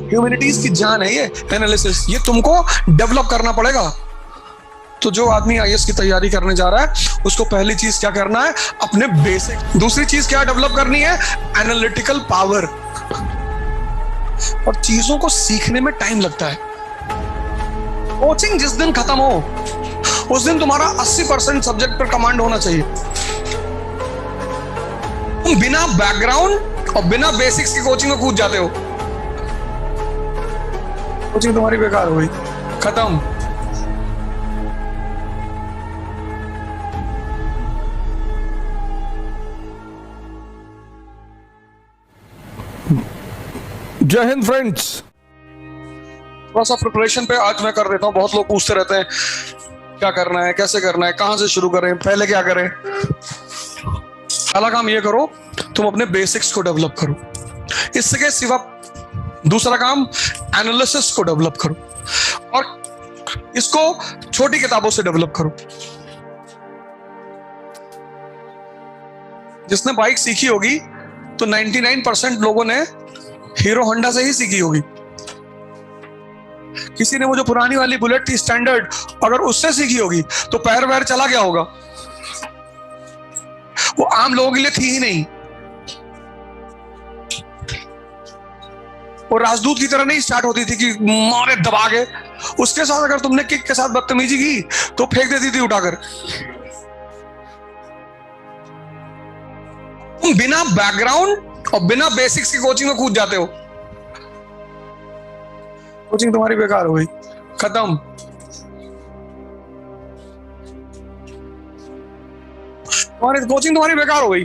Humanities की जान है ये एनालिसिस, ये तुमको डेवलप करना पड़ेगा। तो जो आदमी आईएएस की तैयारी करने जा रहा है उसको पहली चीज क्या करना है, अपने बेसिक। दूसरी चीज क्या डेवलप करनी है, एनालिटिकल पावर। और चीजों को सीखने में टाइम लगता है। कोचिंग जिस दिन खत्म हो उस दिन तुम्हारा 80% सब्जेक्ट पर कमांड होना चाहिए। तुम बिना बैकग्राउंड और बिना बेसिक्स की कोचिंग में कूद जाते हो, कोचिंग तुम्हारी बेकार हो गई, खत्म। जय हिंद फ्रेंड्स। थोड़ा सा प्रिपरेशन पे आज मैं कर देता हूँ। बहुत लोग पूछते रहते हैं क्या करना है, कैसे करना है, कहां से शुरू करें, पहले क्या करें। पहला काम ये करो, तुम अपने बेसिक्स को डेवलप करो। इसके सिवा दूसरा काम एनालिसिस को डेवलप करो, और इसको छोटी किताबों से डेवलप करो। जिसने बाइक सीखी होगी तो 99% लोगों ने हीरो होंडा से ही सीखी होगी। किसी ने वो जो पुरानी वाली बुलेट थी स्टैंडर्ड, अगर उससे सीखी होगी तो पैर वैर चला गया होगा। वो आम लोगों के लिए थी ही नहीं। वो राजदूत की तरह नहीं स्टार्ट होती थी कि मारे दबा के। उसके साथ अगर तुमने किक के साथ बदतमीजी की तो फेंक देती थी उठाकर। तुम बिना बैकग्राउंड और बिना बेसिक्स की कोचिंग में कूद जाते हो, कोचिंग तुम्हारी बेकार हो गई, खत्म। कोचिंग तुम्हारी बेकार हो गई।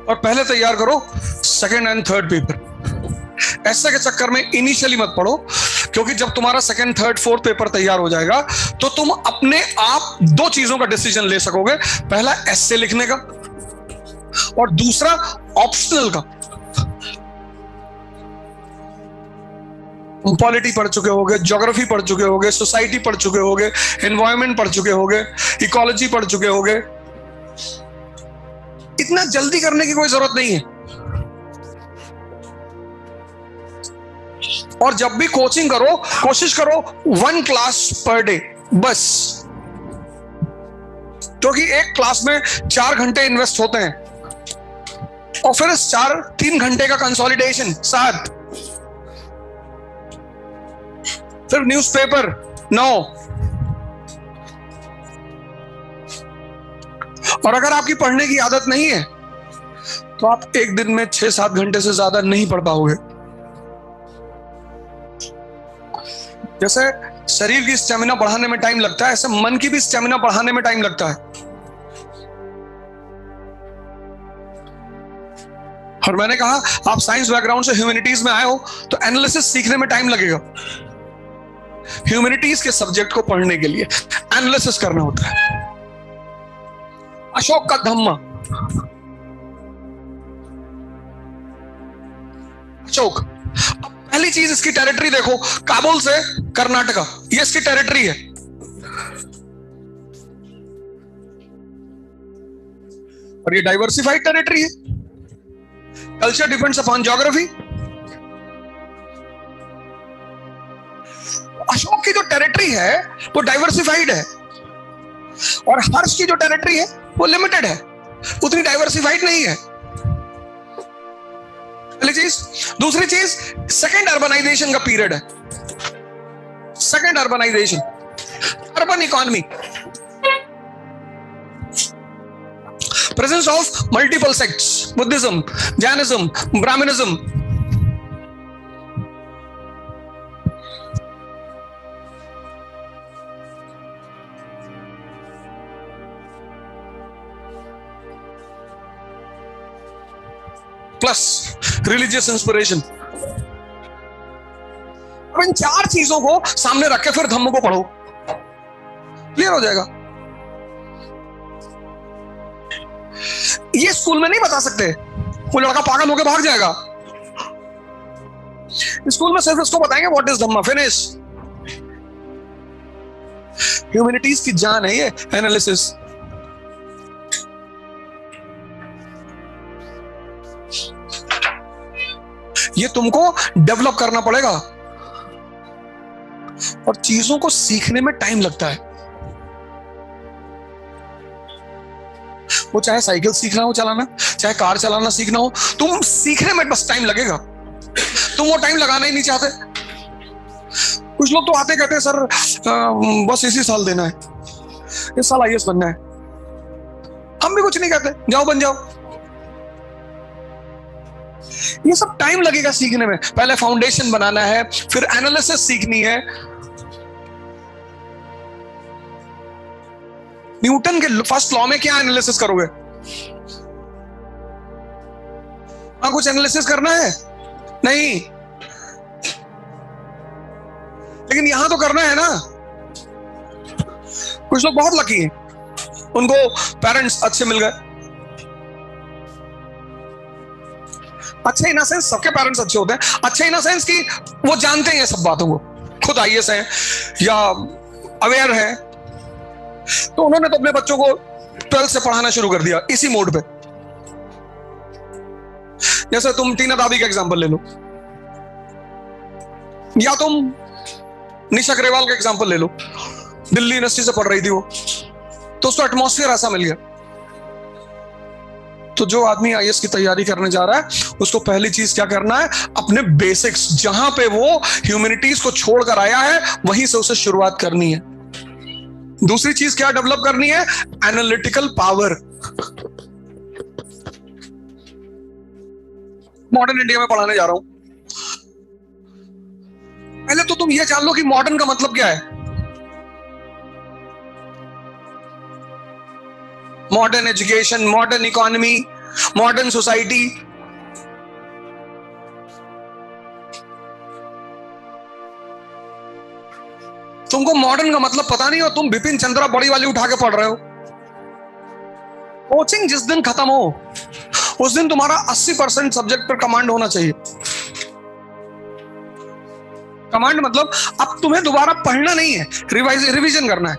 और पहले तैयार करो सेकंड एंड थर्ड पेपर। ऐसे के चक्कर में इनिशियली मत पढ़ो, क्योंकि जब तुम्हारा सेकंड थर्ड फोर्थ पेपर तैयार हो जाएगा तो तुम अपने आप दो चीजों का डिसीजन ले सकोगे। पहला एस्से लिखने का, और दूसरा ऑप्शनल का। पॉलिटी पढ़ चुके होगे, ज्योग्राफी पढ़ चुके होगे, सोसाइटी पढ़ चुके होगे, एनवायरनमेंट पढ़ चुके होगे, इकोलॉजी पढ़ चुके होगे। इतना जल्दी करने की कोई जरूरत नहीं है। और जब भी कोचिंग करो कोशिश करो 1 क्लास पर डे बस, क्योंकि एक क्लास में 4 घंटे इन्वेस्ट होते हैं, और फिर 3 घंटे का कंसोलिडेशन 7, फिर न्यूज़पेपर 9। और अगर आपकी पढ़ने की आदत नहीं है तो आप एक दिन में 6-7 घंटे से ज्यादा नहीं पढ़ पाओगे। जैसे शरीर की स्टेमिना बढ़ाने में टाइम लगता है, ऐसे मन की भी स्टेमिना बढ़ाने में टाइम लगता है। और मैंने कहा आप साइंस बैकग्राउंड से ह्यूमैनिटीज में आए हो तो एनालिसिस सीखने में टाइम लगेगा। ह्यूमैनिटीज के सब्जेक्ट को पढ़ने के लिए एनालिसिस करना होता है। अशोक का धम्मा, अशोक। अब पहली चीज इसकी टेरिटरी देखो, काबुल से कर्नाटका, ये इसकी टेरिटरी है। और ये डाइवर्सिफाइड टेरिटरी है। Culture depends upon geography. Ashok की जो टेरिटरी है वो डाइवर्सिफाइड है, और हर्ष की जो टेरिटरी है वो लिमिटेड है, उतनी डाइवर्सिफाइड नहीं है। पहली चीज। दूसरी चीज, सेकेंड अर्बनाइजेशन का पीरियड है। Second urbanisation, urban economy, presence of multiple sects, Buddhism, Jainism, Brahminism. Plus religious inspiration. अब इन 4 चीजों को सामने रख के फिर धम्म को पढ़ो, क्लियर हो जाएगा। ये स्कूल में नहीं बता सकते, वो लड़का पागल होकर भाग जाएगा। स्कूल में सिर्फ इसको बताएंगे what is Dhamma, finish. Humanities की जान है ये एनालिसिस। ये तुमको डेवलप करना पड़ेगा। और चीजों को सीखने में टाइम लगता है। वो चाहे साइकिल सीखना हो चलाना, चाहे कार चलाना सीखना हो, तुम सीखने में बस टाइम लगेगा। तुम वो टाइम लगाना ही नहीं चाहते। कुछ लोग तो आते कहते हैं सर बस इसी साल देना है, इस साल आईएएस बनना है। हम भी कुछ नहीं कहते, जाओ बन जाओ। ये सब टाइम लगेगा सीखने में। पहले फाउंडेशन बनाना है, फिर एनालिसिस सीखनी है। न्यूटन के फर्स्ट लॉ में क्या एनालिसिस करोगे? कुछ एनालिसिस करना है नहीं, लेकिन यहां तो करना है ना। कुछ लोग बहुत लकी हैं, उनको पेरेंट्स अच्छे मिल गए। अच्छे इन सेंस सबके पेरेंट्स अच्छे होते हैं। अच्छे इन सेंस कि वो जानते हैं सब बातों को, खुद आईएएस हैं या अवेयर हैं, तो उन्होंने तो अपने बच्चों को 12th से पढ़ाना शुरू कर दिया इसी मोड पे। जैसे तुम टीना दादी का एग्जांपल ले लो, या तुम निशा ग्रेवाल का एग्जांपल ले लो। दिल्ली यूनिवर्सिटी से पढ़ रही थी वो, तो उसको एटमॉस्फेयर ऐसा मिल गया। तो जो आदमी आईएएस की तैयारी करने जा रहा है, उसको पहली चीज क्या करना है? अपने बेसिक्स, जहां पे वो ह्यूमैनिटीज को छोड़कर आया है, वहीं से उसे शुरुआत करनी है। दूसरी चीज क्या डेवलप करनी है? Analytical power. मॉडर्न इंडिया में पढ़ाने जा रहा हूं। पहले तो तुम ये जान लो कि मॉडर्न का मतलब क्या है। Modern education, modern economy, modern society. तुमको मॉडर्न का मतलब पता नहीं हो, तुम बिपिन चंद्रा बड़ी वाली उठा के पढ़ रहे हो। कोचिंग जिस दिन खत्म हो, उस दिन तुम्हारा 80% सब्जेक्ट पर कमांड होना चाहिए। कमांड मतलब अब तुम्हें दोबारा पढ़ना नहीं है, रिवीजन करना है।